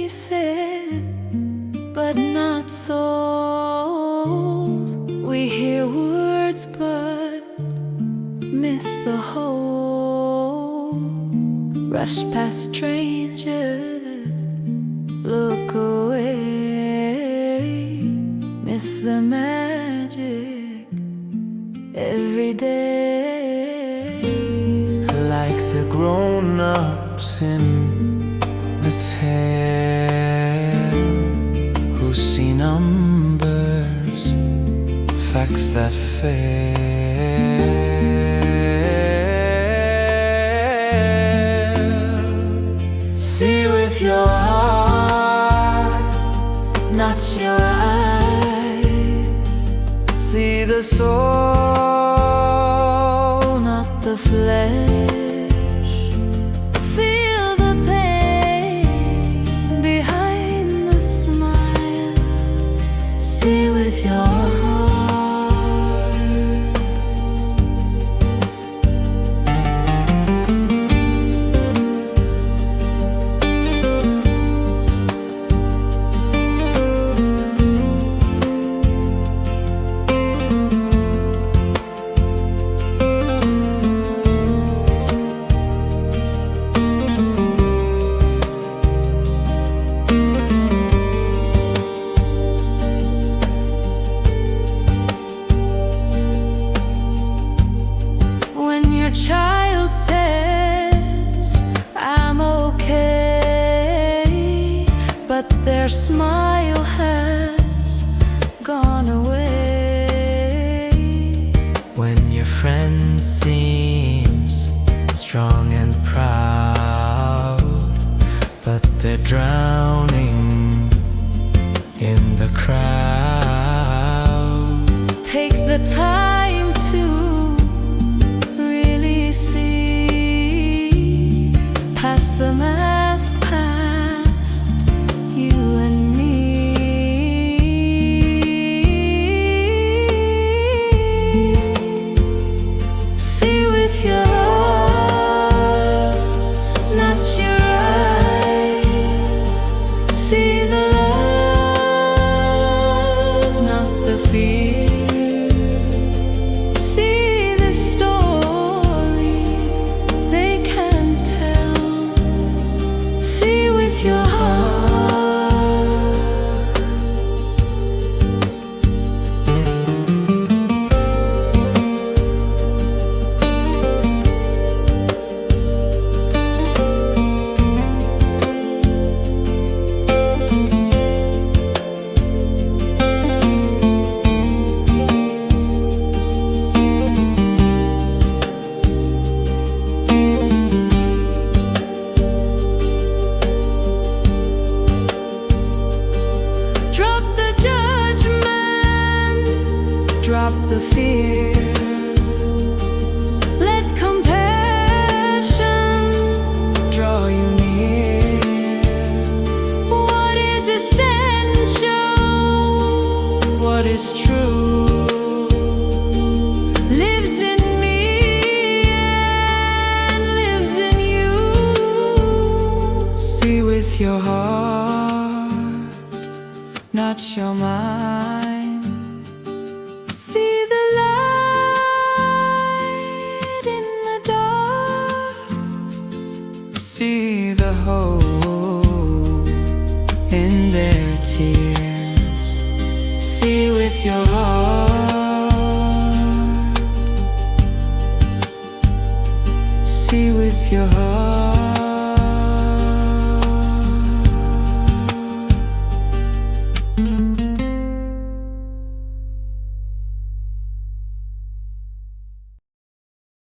pieces, but not souls. We hear words but miss the whole. Rush past strangers, look away, miss the magic every day. Like the grown-ups in the tale, who see numbers, facts that fail. See with your heart, not your eyes. See the soul, not the flesh. Feel the pain behind the smile. See with your heart. Child says, I'm okay, but their smile has gone away. When your friend seems strong and proud, but they're drowning in the crowd. Take the time to pass the mask past you and me. See with your heart, not your eyes. See the love, not the fear. See the story they can't tell. See with your heart. Drop the fear. Let compassion draw you near. What is essential, what is true, lives in me and lives in you. See with your heart, not your mind. See the light in the dark. See the hope in their tears. See with your heart. See with your heart.